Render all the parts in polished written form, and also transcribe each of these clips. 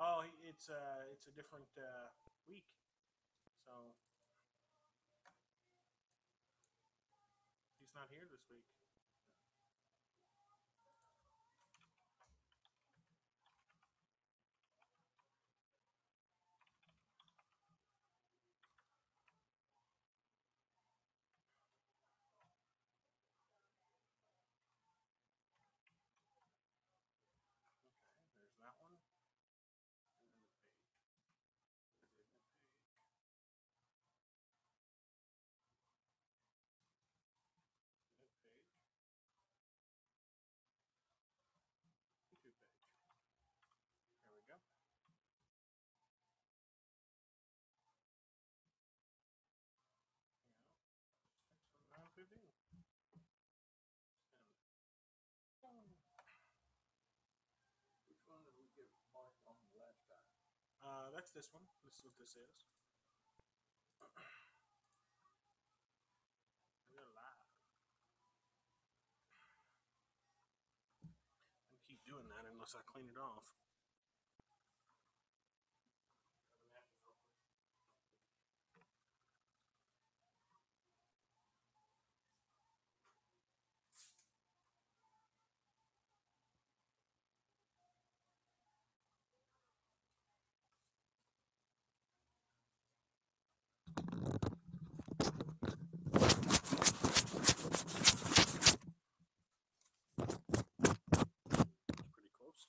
Oh, it's a different week, so he's not here this week. Okay, there's that one. And then the page. There's the page. That page. YouTube page. There we go. Yeah. 61915. Which one did we get marked on the last time? That's this one. This is what this is. We're live. I keep doing that unless I clean it off. Pretty close.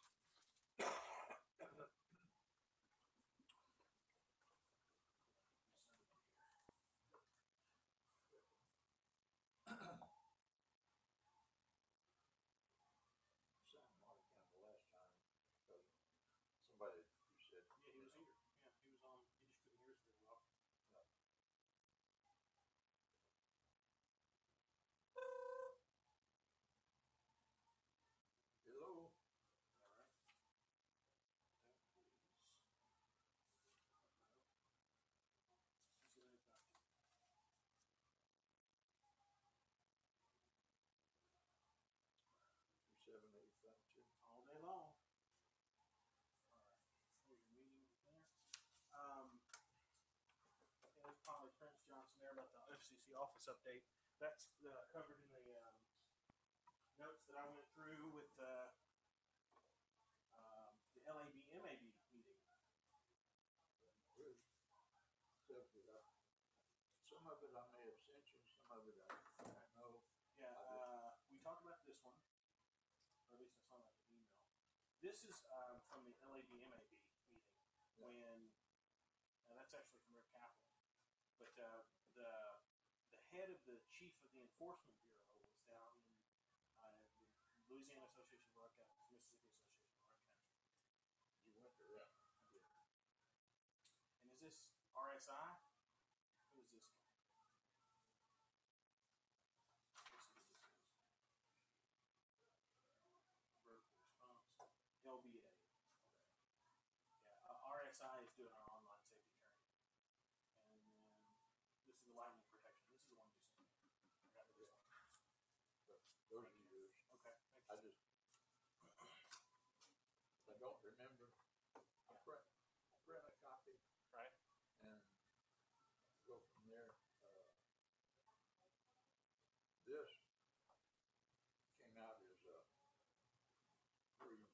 27852. All day long. Alright. There's your meeting there. There's probably Prince Johnson there about the FCC office update. That's covered in the notes that I went through with the LAB MAB meeting. Some of it I may have sent you, some of it I don't know. Yeah, we talked about this one, or at least I saw that in the email. This is from the LAB MAB meeting when, and that's actually from Rick Kaplan, but the head of the chief of the enforcement bureau was down in the Louisiana Association of Broadcasters, Mississippi Association of Broadcasters. You went to that. And is this RSI? Who is this guy? Let's see what this is. Vertical response. LBA. Okay. Yeah, RSI is doing our online safety training. And then this is the lightning protection. This is the one you sent. I got this one. Those are yours. Okay. I just, I don't remember. I print a copy. Right. And go from there. This came out as free.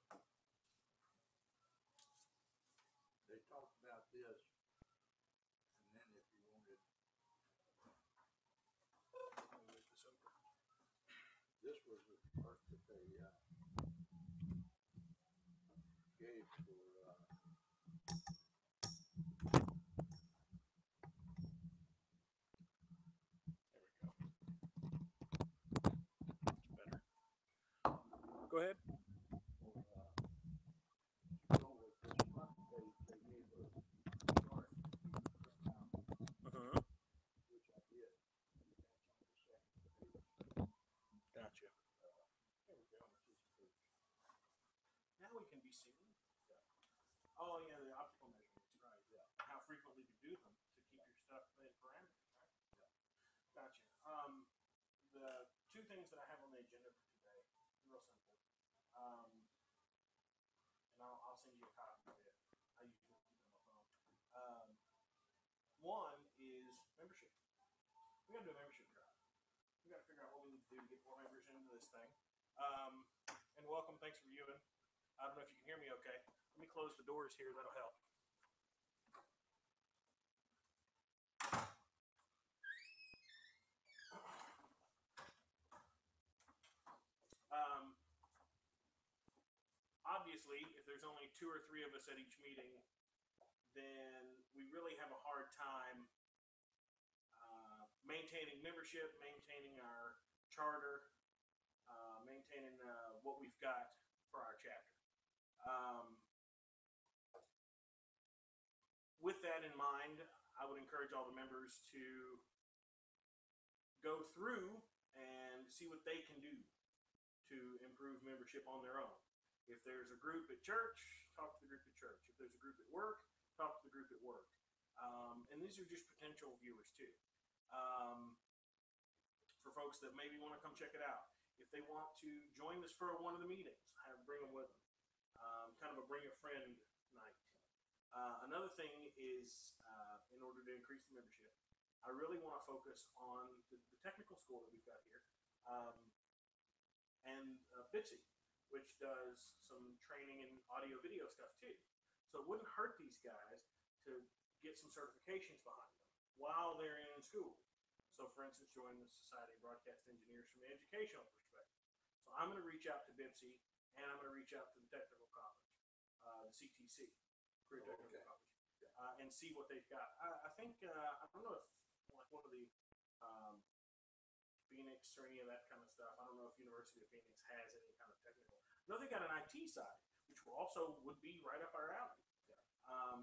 They talked about this, and then if you wanted, Let me move this over. this was the part that they gave for Better. Go ahead. Gotcha. There we go. Now we can be seen. Oh yeah, the optical measurements, right? Yeah. How frequently you do them to keep your stuff in parameters, right? Gotcha. The two things that I have on the agenda for today, real simple. And I'll send you a copy of it. welcome. Thanks for viewing. I don't know if you can hear me okay. Let me close the doors here. That'll help. Obviously, if there's only 2 or 3 of us at each meeting, then we really have a hard time maintaining membership, maintaining our charter, maintaining what we've got for our chapter. With that in mind, I would encourage all the members to go through and see what they can do to improve membership on their own. If there's a group at church, talk to the group at church. If there's a group at work, talk to the group at work. And these are just potential viewers too. For folks that maybe want to come check it out. If they want to join us for one of the meetings, bring them with them. Kind of a bring a friend night. Another thing is, in order to increase the membership, I really want to focus on the technical school that we've got here. And BIPSI, which does some training in audio video stuff too. So it wouldn't hurt these guys to get some certifications behind them while they're in school. So for instance, join the Society of Broadcast Engineers from an educational perspective. So I'm going to reach out to BIPSI and I'm going to reach out to the technical college, the CTC, Career Technical College, and see what they've got. I think, I don't know if like one of the Phoenix or any of that kind of stuff. I don't know if University of Phoenix has any kind of technical. I know they got an IT side, which also would be right up our alley. Yeah. I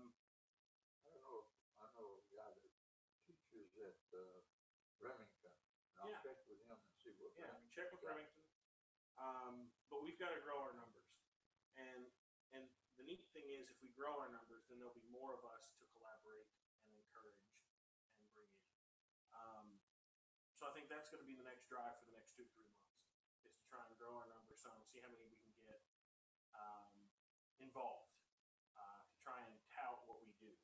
know a guy that teaches at Remington. I'll check with him and see what. Yeah, check with Remington. But we've got to grow our numbers, and the neat thing is, if we grow our numbers, then there'll be more of us to collaborate and encourage and bring in. So I think that's going to be the next drive for the next 2 to 3 months, is to try and grow our numbers some, see how many we can get involved, to try and tout what we do.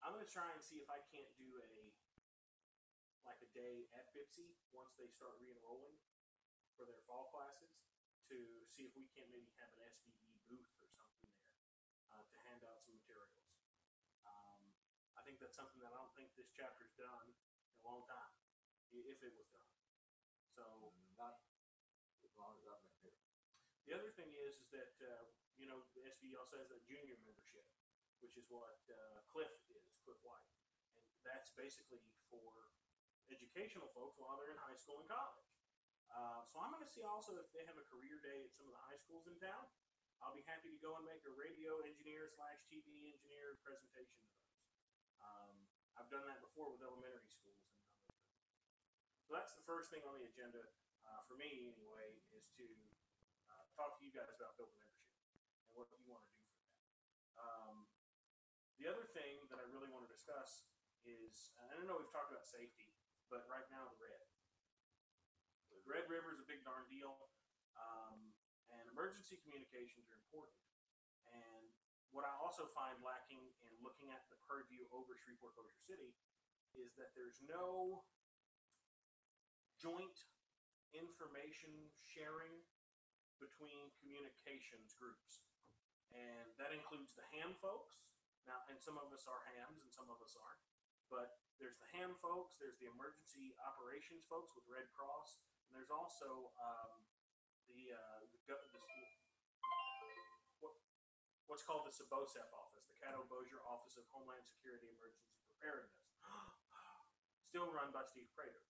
I'm going to try and see if I can't do a day at BIPSI once they start re-enrolling for their fall classes, to see if we can't maybe have an SBE booth or something there to hand out some materials. I think that's something that I don't think this chapter's done in a long time, if it was done. So not as long as I've been here. The other thing is that the SBE also has that junior membership, which is what Cliff White, and that's basically for educational folks while they're in high school and college. So I'm going to see also if they have a career day at some of the high schools in town. I'll be happy to go and make a radio engineer / TV engineer presentation to those. I've done that before with elementary schools and other things. So that's the first thing on the agenda for me anyway, is to talk to you guys about building membership and what you want to do for that. The other thing that I really want to discuss is, and I know we've talked about safety, but right now the Red River is a big darn deal, and emergency communications are important. And what I also find lacking in looking at the purview over Shreveport-Bossier City is that there's no joint information sharing between communications groups. And that includes the ham folks. Now, and some of us are hams and some of us aren't. But there's the ham folks, there's the emergency operations folks with Red Cross, and there's also what's called the SBOSEP office, the Caddo-Bossier Office of Homeland Security Emergency Preparedness, still run by Steve Prater,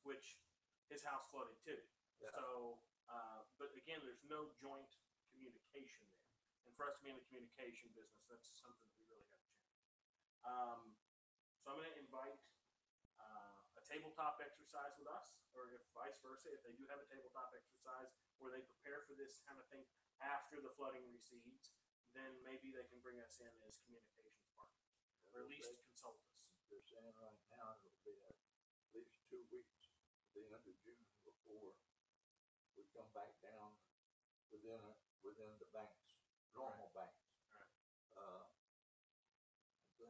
which his house flooded too. Yeah. So, but again, there's no joint communication there. And for us to be in the communication business, that's something that we really got to change. So I'm going to invite a tabletop exercise with us, or if vice versa, if they do have a tabletop exercise where they prepare for this kind of thing after the flooding recedes, then maybe they can bring us in as communications partners, or at least consult us. They're saying right now it'll be at least 2 weeks, the end of June, before we come back down within the banks, normal banks. Right.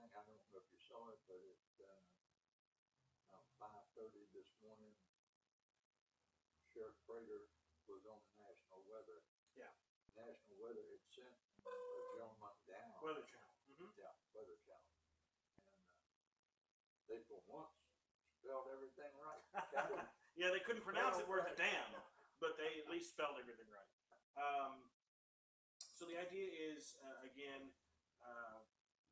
I don't know if you saw it, but at 5:30 this morning, your freighter was on the national weather. Yeah. National weather had sent a gentleman down. Weather Channel. Yeah, Weather Channel. And they for once spelled everything right. Yeah, they couldn't pronounce it worth a damn, but they at least spelled everything right. So the idea is, again,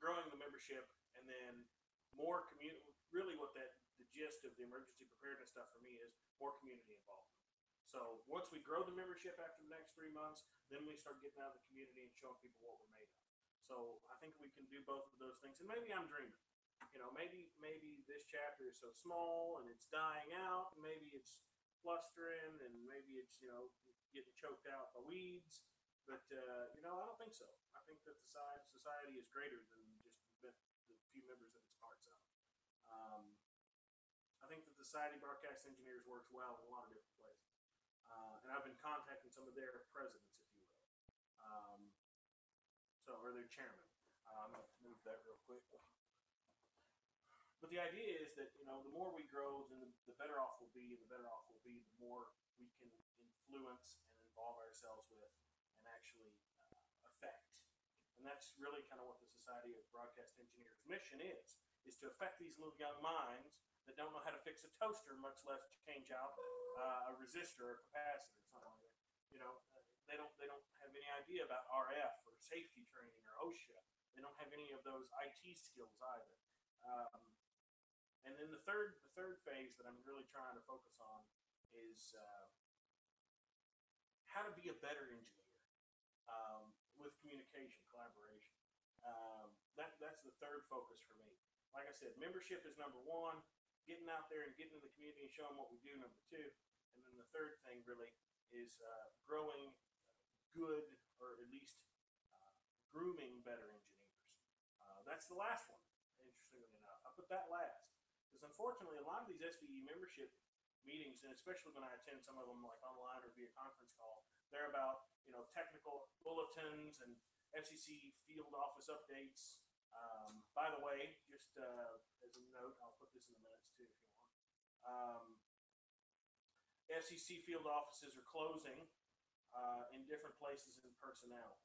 growing the membership, and then more community. Really, what the gist of the emergency preparedness stuff for me is more community involvement. So once we grow the membership after the next 3 months, then we start getting out of the community and showing people what we're made of. So I think we can do both of those things. And maybe I'm dreaming. Maybe this chapter is so small and it's dying out, and maybe it's flustering, and maybe it's getting choked out by weeds. But I don't think so. I think that the society is greater than just the few members that it's parts of. I think that the Society of Broadcast Engineers works well in a lot of different places, and I've been contacting some of their presidents, if you will, or their chairman. I'm going to move that real quick. But the idea is that the more we grow, then the better off we'll be, and the better off we'll be, the more we can influence and involve ourselves with, and actually affect. And that's really kind of what the Society of Broadcast Engineers' mission is to affect these little young minds that don't know how to fix a toaster, much less change out a resistor or capacitor, something like that. They don't have any idea about RF or safety training or OSHA. They don't have any of those IT skills either. And then the third phase that I'm really trying to focus on is how to be a better engineer with communication, collaboration. That's the third focus for me. Like I said, membership is number one. Getting out there and getting in the community and showing what we do, number two. And then the third thing really is growing good, or at least grooming better engineers. That's the last one, interestingly enough. I put that last. Because unfortunately, a lot of these SBE membership meetings, and especially when I attend some of them like online or via conference call, they're about technical bulletins and FCC field office updates. By the way, just as a note, I'll put this in the minutes too if you want. FCC field offices are closing in different places in personnel.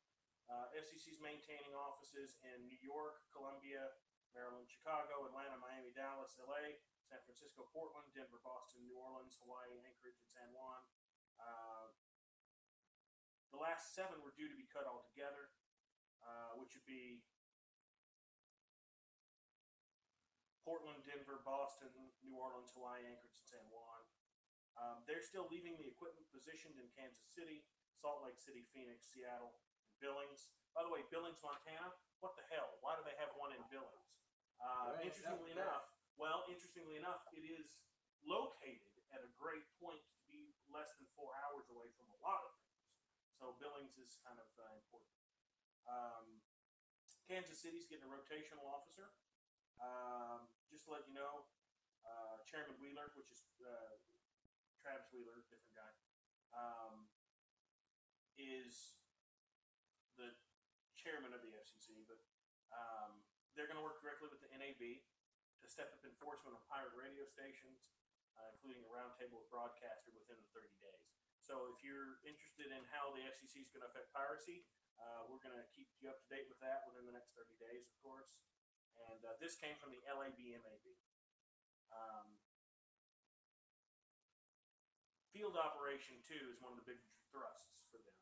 FCC is maintaining offices in New York, Columbia, Maryland, Chicago, Atlanta, Miami, Dallas, LA, San Francisco, Portland, Denver, Boston, New Orleans, Hawaii, Anchorage, and San Juan. The last 7 were due to be cut altogether, which would be Portland, Denver, Boston, New Orleans, Hawaii, Anchorage, and San Juan. They're still leaving the equipment positioned in Kansas City, Salt Lake City, Phoenix, Seattle, and Billings. By the way, Billings, Montana, what the hell? Why do they have one in Billings? Interestingly enough, it is located at a great point to be less than 4 hours away from a lot of things. So Billings is kind of important. Kansas City's getting a rotational officer. Just to let you know, Chairman Wheeler, which is Travis Wheeler, different guy, is the chairman of the FCC, but they're going to work directly with the NAB to step up enforcement of pirate radio stations, including a roundtable with broadcaster within the 30 days. So if you're interested in how the FCC is going to affect piracy, we're going to keep you up to date with that within the next 30 days, of course. And this came from the LABMAB. Field operation, too, is one of the big thrusts for them.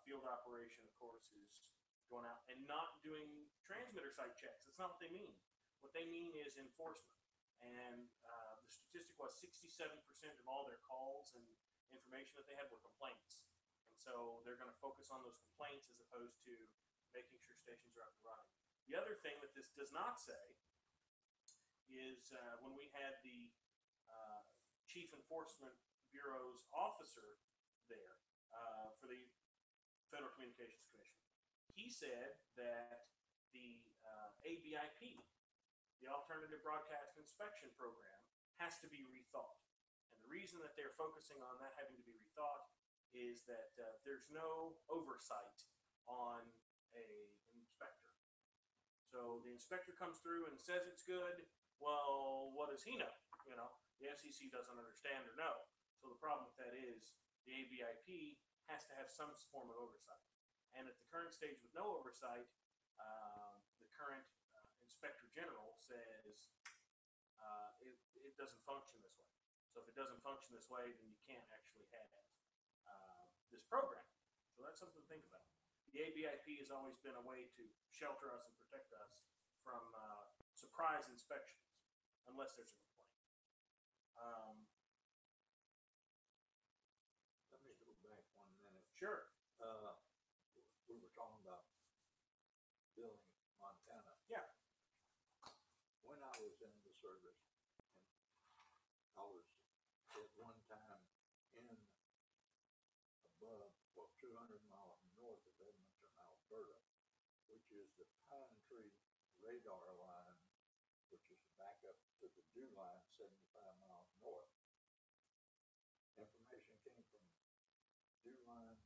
Field operation, of course, is going out and not doing transmitter site checks. That's not what they mean. What they mean is enforcement. And the statistic was 67% of all their calls and information that they had were complaints. And so they're going to focus on those complaints as opposed to making sure stations are up and running. The other thing that this does not say is when we had the Chief Enforcement Bureau's officer there for the Federal Communications Commission, he said that the ABIP, the Alternative Broadcast Inspection Program, has to be rethought. And the reason that they're focusing on that having to be rethought is that there's no oversight on an inspector. So the inspector comes through and says it's good. Well, what does he know? The FCC doesn't understand or know. So the problem with that is the ABIP has to have some form of oversight. And at the current stage with no oversight, the current Inspector General says it doesn't function this way. So if it doesn't function this way, then you can't actually have this program. So that's something to think about. The ABIP has always been a way to shelter us and protect us from surprise inspections, unless there's a complaint. Let me go back 1 minute. Sure. We were talking about Billing, Montana. Yeah. When I was in the service, I was at one time in above, 200 miles north of Edmonton, Alberta, which is the Pine Tree radar line, which is back up to the dew line 75 miles north. Information came from dew line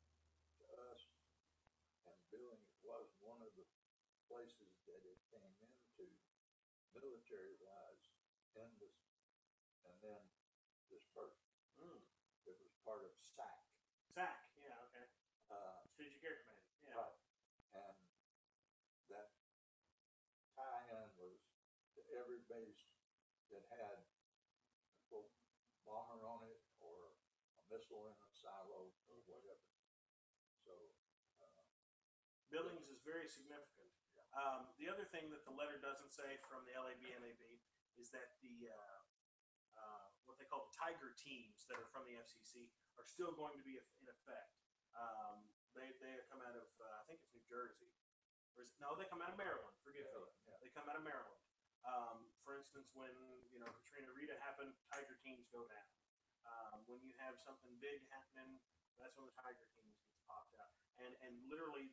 to us, and Billing was one of the places that it came into military-wise in this, and then dispersed. It was part of SAC. SAC, yeah, okay. Strategic Air Command, yeah. Right. And that tie-in was to every base that had a quote, bomber on it or a missile in a silo or whatever. So Billings is very significant. The other thing that the letter doesn't say from the LABMAB is that the what they call the Tiger teams that are from the FCC are still going to be in effect. They come out of I think it's New Jersey. No, they come out of Maryland. Forgive me. Yeah. They come out of Maryland. For instance, when Katrina Rita happened, Tiger teams go down. When you have something big happening, that's when the Tiger teams gets popped out. And literally,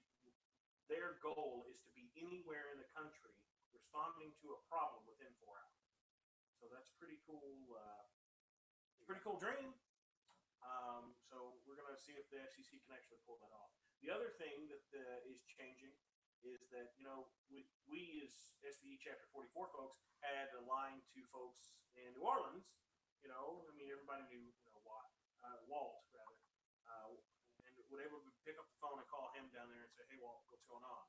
their goal is to be anywhere in the country responding to a problem within 4 hours. So that's pretty cool. Pretty cool dream. So we're going to see if the FCC can actually pull that off. The other thing that is changing is that, we as SBE Chapter 44 folks had a line to folks in New Orleans. Everybody knew, Walt, rather. And would able to pick up the phone and call him down there and say, hey, Walt, what's going on?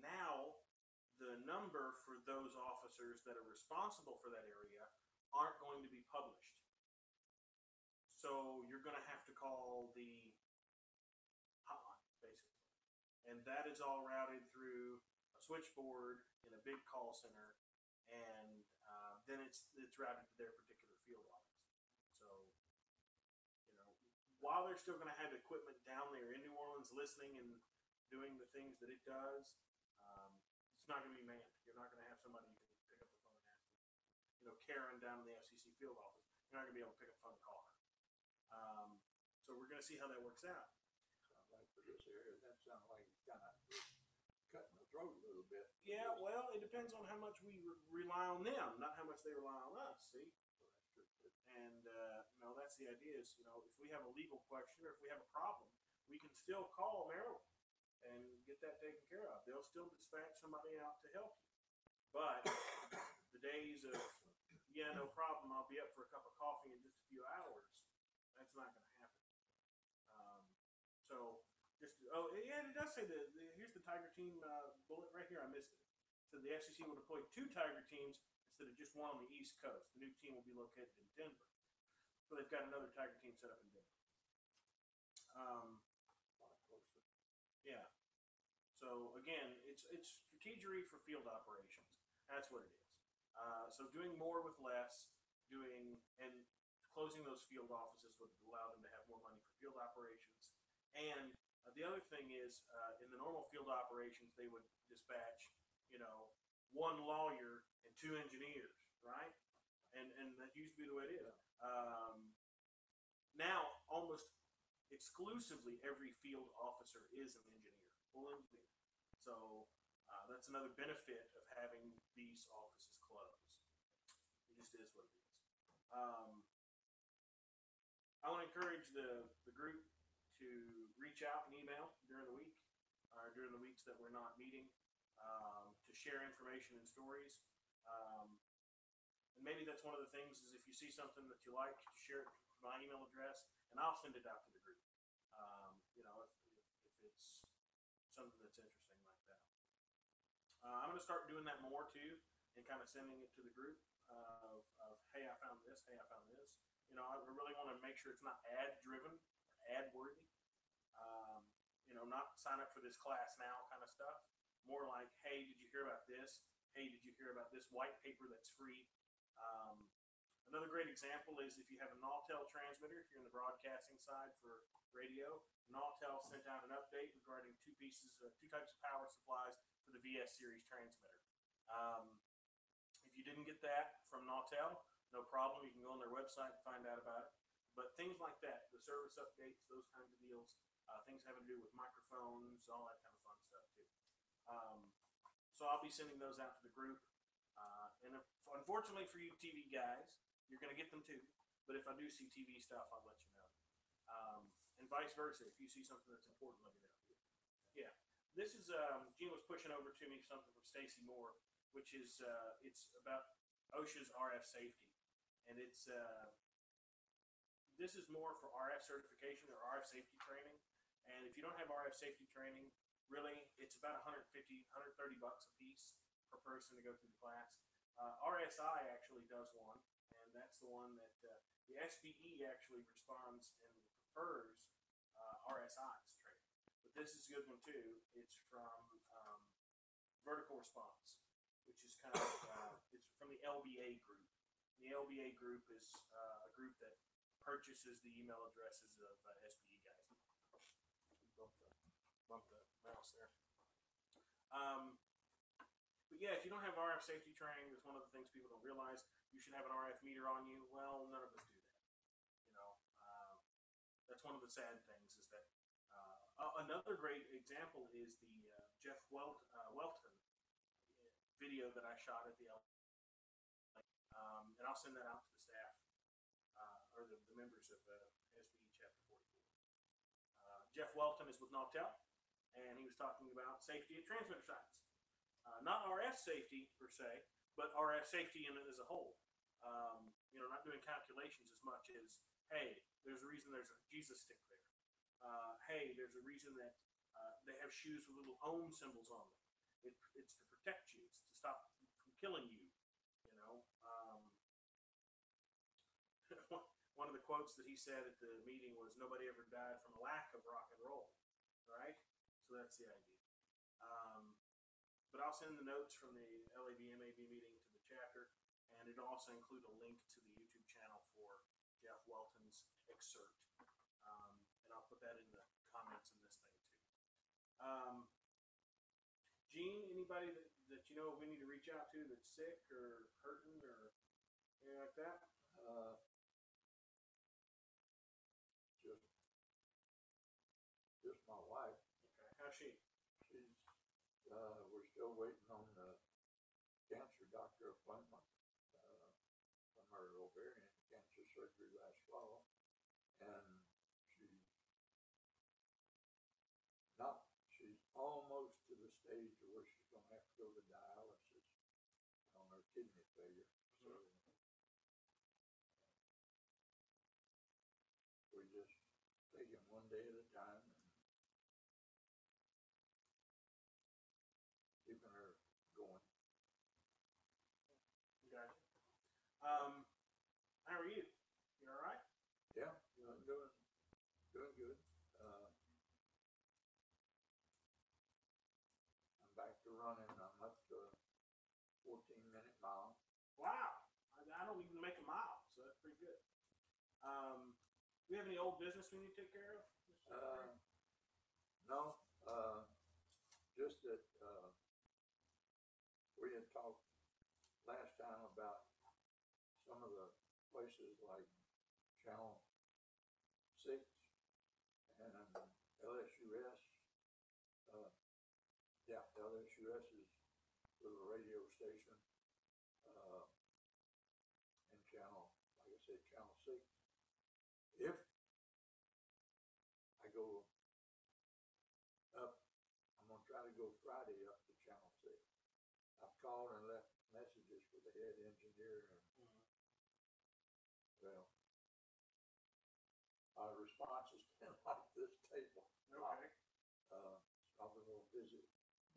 Now, the number for those officers that are responsible for that area aren't going to be published. So you're going to have to call the hotline, basically. And that is all routed through a switchboard in a big call center, and then it's routed to their particular field office. So, while they're still going to have equipment down there in New Orleans listening and doing the things that it does, it's not going to be manned. You're not going to have somebody you can pick up the phone and ask them. Karen down in the FCC field office, you're not going to be able to pick up the phone and call her. So we're going to see how that works out. sounds like for this area, that sounds like it's kind of cutting the throat a little bit. Yeah, well, it depends on how much we rely on them, not how much they rely on us, see? So that's true. And, that's the idea is, if we have a legal question or if we have a problem, we can still call Maryland and get that taken care of. They'll still dispatch somebody out to help you. But the days of, yeah, no problem, I'll be up for a cup of coffee in just a few hours, that's not going to happen. And it does say here's the Tiger team bullet right here. I missed it. So the FCC will deploy 2 Tiger teams instead of just one on the East Coast. The new team will be located in Denver. So they've got another Tiger team set up in Denver. Yeah. So again, it's strategery for field operations. That's what it is. So doing more with less, and closing those field offices would allow them to have more money for field operations. And the other thing is, in the normal field operations, they would dispatch, 1 lawyer and 2 engineers, right? And that used to be the way it is. Now, almost exclusively, every field officer is an engineer, full engineer. So that's another benefit of having these offices closed. It just is what it is. I want to encourage the group to reach out and email during the week, or during the weeks that we're not meeting, to share information and stories. And maybe that's one of the things is if you see something that you like, share it to my email address, and I'll send it out to the group. You know, if it's something that's interesting like that. I'm going to start doing that more too, and kind of sending it to the group of hey, I found this. Hey, I found this. You know, I really want to make sure it's not ad driven, ad worthy. You know, not sign up for this class now kind of stuff. More like, hey, did you hear about this? Hey, did you hear about this white paper that's free? Another great example is if you have a Nautel transmitter, if you're in the broadcasting side for radio, Nautel sent out an update regarding two types of power supplies for the VS series transmitter. If you didn't get that from Nautel, no problem. You can go on their website and find out about it. But things like that, the service updates, those kinds of deals, things having to do with microphones, all that kind of fun stuff too. So I'll be sending those out to the group. And unfortunately for you TV guys, you're going to get them too. But if I do see TV stuff, I'll let you know. And vice versa. If you see something that's important, let me know. Yeah. This is, Gene was pushing over to me something from Stacy Moore, which is, it's about OSHA's RF safety. And it's, this is more for RF certification or RF safety training. And if you don't have RF safety training, really, it's about $150, $130 a piece per person to go through the class. RSI actually does one, and that's the one that the SBE actually responds and prefers RSI's training. But this is a good one too. It's from Vertical Response, which is kind of it's from the LBA group. The LBA group is a group that purchases the email addresses of SBE guys. Bump the mouse there. But yeah, if you don't have RF safety training, that's one of the things people don't realize. You should have an RF meter on you. Well, none of us do that. You know, that's one of the sad things is that another great example is the Jeff Welton video that I shot at the and I'll send that out to the staff or the members of SBE Chapter 44. Jeff Welton is with Nautel, and he was talking about safety at transmitter sites. Not RF safety per se, but RF safety in it as a whole. You know, not doing calculations as much as, hey, there's a reason there's a Jesus stick there. Hey, there's a reason that they have shoes with little ohm symbols on them. It's to protect you. It's to stop from killing you. You know. One of the quotes that he said at the meeting was, "Nobody ever died from a lack of rock and roll." Right? So that's the idea. But I'll send the notes from the LAB-MAB meeting to the chapter, and it'll also include a link to the YouTube channel for Jeff Welton's excerpt. And I'll put that in the comments in this thing too. Gene, anybody that you know we need to reach out to that's sick or hurting or anything like that? Just my wife. Okay, how's she? We're still waiting on the cancer doctor appointment from her ovarian cancer surgery last fall, and she's almost to the stage where she's going to have to go to dialysis on her kidney failure. So we just take it one day at a time and keeping her going. Gotcha. How are you? You all right? Yeah, I'm doing good. I'm back to running. I'm up to 14-minute mile. Wow. I don't even make a mile, so that's pretty good. Do we have any old business we need to take care of? No, just that we had talked last time about some of the places like Channel 6 and LSUS. LSUS is a little radio station, and Channel 6. If I go up, I'm going to try to go Friday up to Channel 6. I've called and left messages with the head engineer and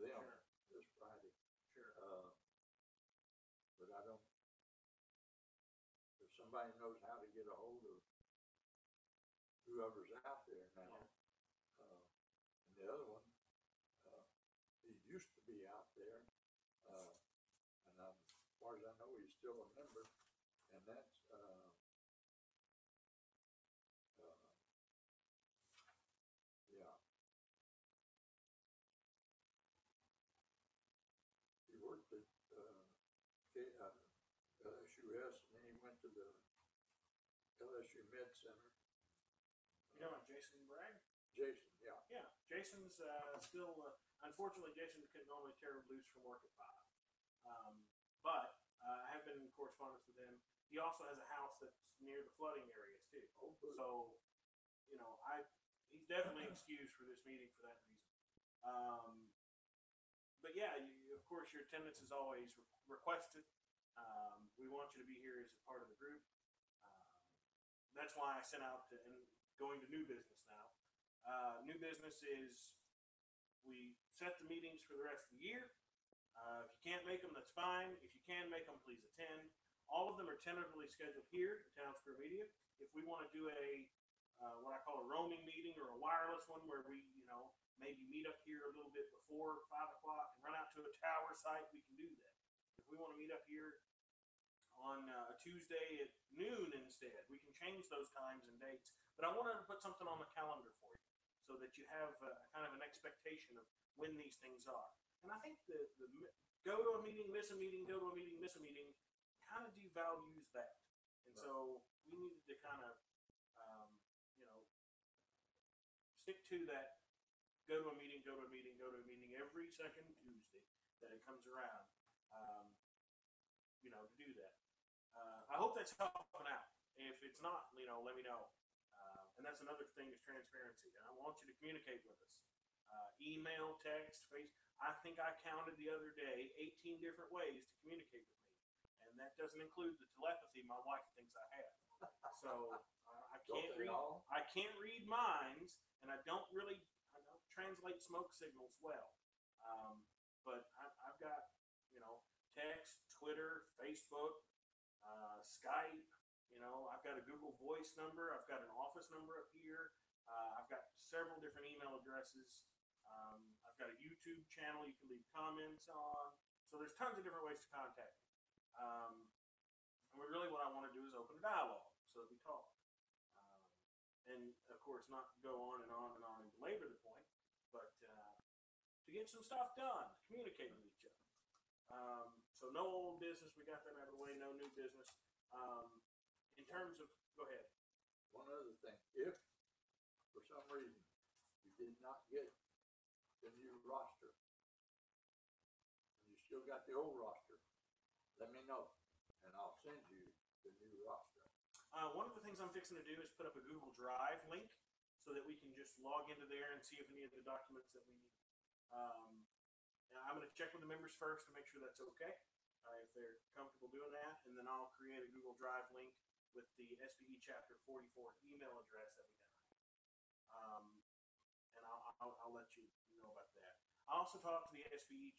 them Sure. this Friday. Sure. But I don't, if somebody knows how to get a hold of whoever's out there now, and the other one, he used to be out there, and as far as I know, he's still a member, and that's, yeah. He worked at, LSUS, and then he went to the LSU Med Center. You know, Jason Bragg? Jason, yeah. Yeah, Jason's still, unfortunately, Jason couldn't normally tear loose from work at 5. But I have been in correspondence with him. He also has a house that's near the flooding areas too. Oh, good. So, you know, he's definitely excused for this meeting for that reason. But yeah, of course, your attendance is always requested. We want you to be here as a part of the group. That's why I sent out and going to new business now. New business is we set the meetings for the rest of the year. If you can't make them, that's fine. If you can make them, please attend. All of them are tentatively scheduled here at Town Square Media. If we want to do a what I call a roaming meeting or a wireless one where we, you know, maybe meet up here a little bit before 5 o'clock and run out to a tower site, we can do that. If we want to meet up here on a Tuesday at noon instead, we can change those times and dates. But I wanted to put something on the calendar for you so that you have kind of an expectation of when these things are. And I think the go to a meeting, miss a meeting, go to a meeting, miss a meeting kind of devalues that. And so we needed to kind of, you know, stick to that. Go to a meeting, go to a meeting, go to a meeting every second Tuesday that it comes around, you know, to do that. I hope that's helping out. If it's not, you know, let me know. And that's another thing is transparency. And I want you to communicate with us. Email, text, I think I counted the other day 18 different ways to communicate with me. And that doesn't include the telepathy my wife thinks I have. So I can't read minds, and I don't translate smoke signals well. But I've got, you know, text, Twitter, Facebook, Skype, you know, I've got a Google Voice number. I've got an office number up here. I've got several different email addresses. I've got a YouTube channel you can leave comments on. So there's tons of different ways to contact me. And really what I want to do is open a dialogue so that we talk. And of course not go on and on and on and belabor the point, but to get some stuff done, to communicate with each other. So no old business, we got that out of the way, no new business. In terms of, go ahead. One other thing, if for some reason you did not get the new roster, and you still got the old roster, let me know, and I'll send you the new roster. One of the things I'm fixing to do is put up a Google Drive link so that we can just log into there and see if any of the documents that we need. I'm going to check with the members first to make sure that's okay, if they're comfortable doing that, and then I'll create a Google Drive link with the SBE Chapter 44 email address that we have. And I'll let you know about that. I also talked to the SBE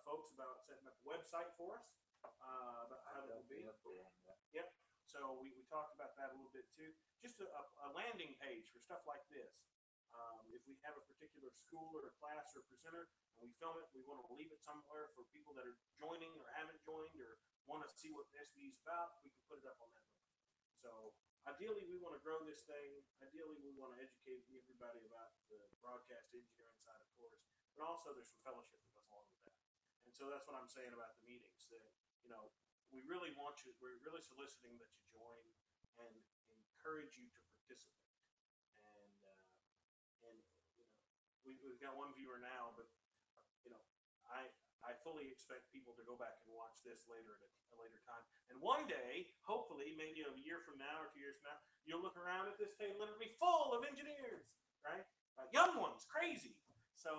folks about setting up a website for us, about how that will be. Yep. So we talked about that a little bit too. Just a landing page for stuff like this. If we have a particular school or a class or a presenter and we film it, we want to leave it somewhere for people that are joining or haven't joined or want to see what the SBE is about, we can put it up on that link. So ideally, we want to grow this thing. Ideally, we want to educate everybody about the broadcast engineering side, of course, but also there's some fellowship that goes along with that. And so that's what I'm saying about the meetings, that, you know, we're really soliciting that you join and encourage you to participate. And you know, we've got one viewer now, but you know, I fully expect people to go back and watch this later at a later time. And one day, hopefully, maybe a year from now or 2 years from now, you'll look around at this table and it'll be full of engineers, right? Young ones, crazy. So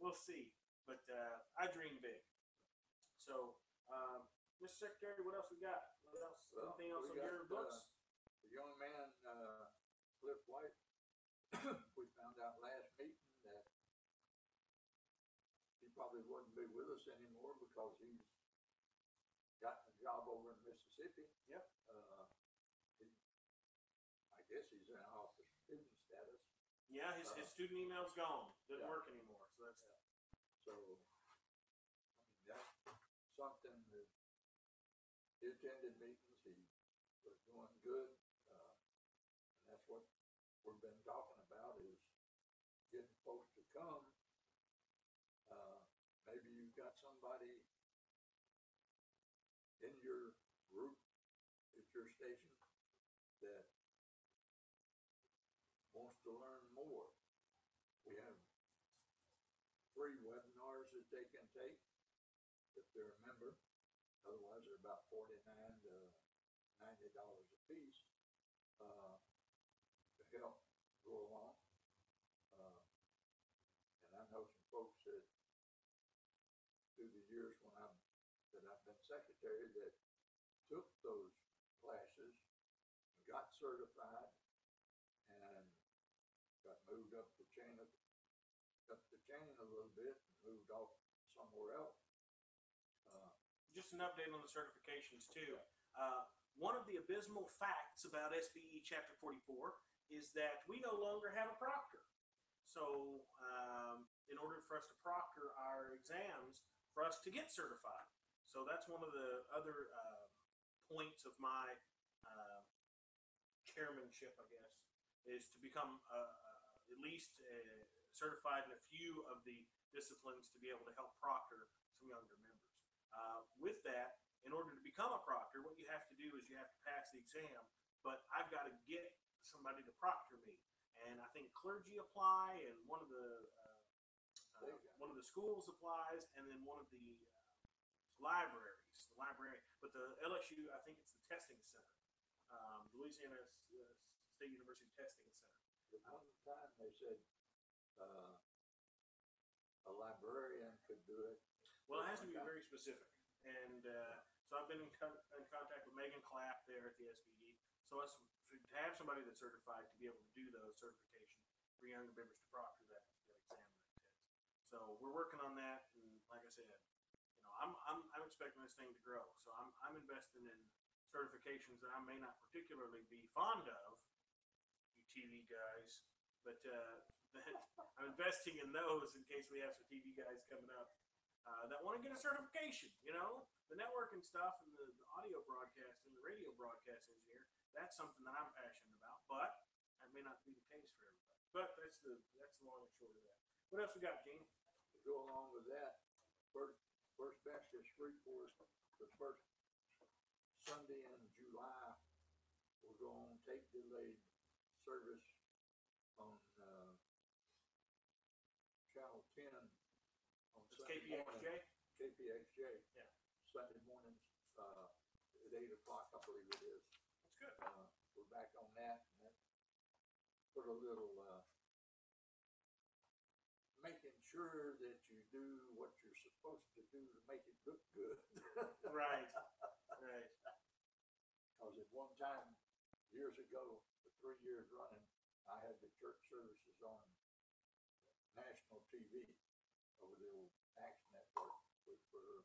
we'll see. But I dream big. So, Mr. Secretary, what else we got? What else? Well, anything else on your books? The young man, Cliff White, we found out last meeting that he probably wouldn't be with us anymore because he's gotten a job over in Mississippi. Yep. He, I guess he's in office student status. Yeah, his student email's gone. Doesn't Yeah. work anymore. So that's So, I mean, that's something that he attended meetings. He was doing good. And that's what we've been talking about is getting folks to come. Maybe you've got somebody in your group at your station that wants to learn more. We have 3 webinars that they can take if they're a member. Otherwise, they're about $49 to $90 a piece to help go along. And I know some folks that through the years that I've been secretary that took those classes, got certified, and got moved up the chain a little bit and moved off somewhere else. just an update on the certifications too. One of the abysmal facts about SBE Chapter 44 is that we no longer have a proctor. So in order for us to proctor our exams, for us to get certified. So that's one of the other points of my chairmanship, I guess, is to become at least certified in a few of the disciplines to be able to help proctor some younger members. With that, in order to become a proctor, what you have to do is you have to pass the exam, but I've got to get somebody to proctor me. And I think clergy apply, and one of the schools applies, and then one of the libraries, the library. But the LSU, I think it's the testing center, Louisiana State University Testing Center. At one time they said a librarian could do it. Well, it has to be very specific. And so I've been in contact with Megan Clapp there at the SBE. So to have somebody that's certified to be able to do those certifications for younger members to proctor that exam and that test. So we're working on that, and like I said, I'm expecting this thing to grow. So I'm investing in certifications that I may not particularly be fond of, you TV guys, but I'm investing in those in case we have some TV guys coming up that want to get a certification. The networking stuff and the audio broadcast and the radio broadcast engineer, that's something that I'm passionate about, but that may not be the case for everybody. But that's the long and short of that. What else we got, Gene? To go along with that, First Baptist Shreveport, the first Sunday in July, we're going to take delayed service on Channel 10 on Sunday morning. KPXJ. Yeah. Sunday mornings at 8 o'clock, I believe it is. That's good. We're back on that, and that put a little making sure that you do what you're supposed to do to make it look good. Right. Because at one time, years ago, for 3 years running, I had the church services on national TV over the old Action Network for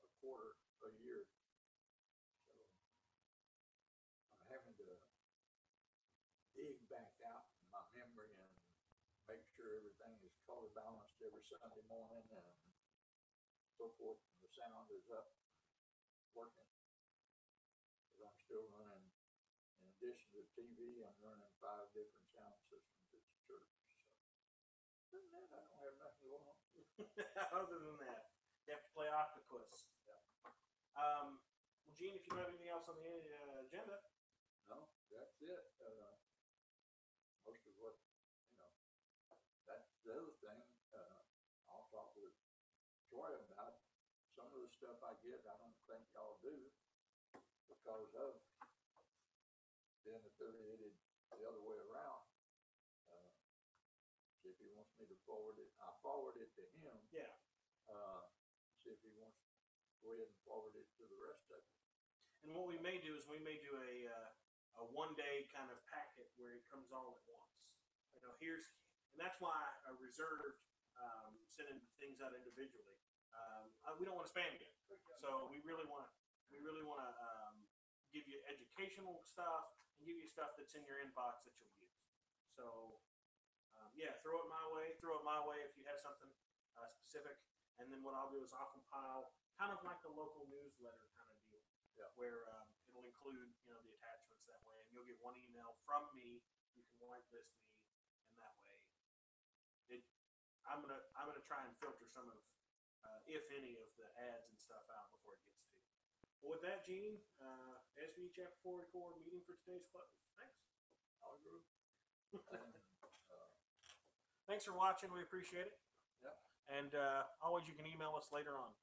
a quarter a year. So I'm having to dig back out in my memory and make sure everything is color balanced every Sunday morning and so forth. And the sound is up, working. Because I'm still running, in addition to TV, I'm running 5 different sound systems at the church. So other than that, I don't have nothing going on. Other than that, you have to play octopus. Yeah. Well, Gene, if you don't have anything else on the agenda. No, that's it. Most of what, that's the other thing. I'll talk with Troy about. Some of the stuff I get, I don't think I'll do because of being affiliated the other way around. See if he wants me to forward it. I forward it to him. Yeah. See if he wants to go ahead and forward it to the rest of it. And what we may do is we may do a one-day kind of packet where it comes all at once. And that's why I reserved sending things out individually. We don't want to spam you, so we really want to give you educational stuff and give you stuff that's in your inbox that you'll use. So yeah, throw it my way. Throw it my way if you have something specific, and then what I'll do is I'll compile kind of like a local newsletter kind of deal, where it'll include the attachments that way, and you'll get one email from me. You can whitelist me, and that way, I'm gonna try and filter some of, if any, of the ads and stuff out before it gets to you. Well, with that, Gene, SBE Chapter 44 meeting for today's closed. Thanks. I'll agree. Thanks for watching. We appreciate it. Yep. And always, you can email us later on.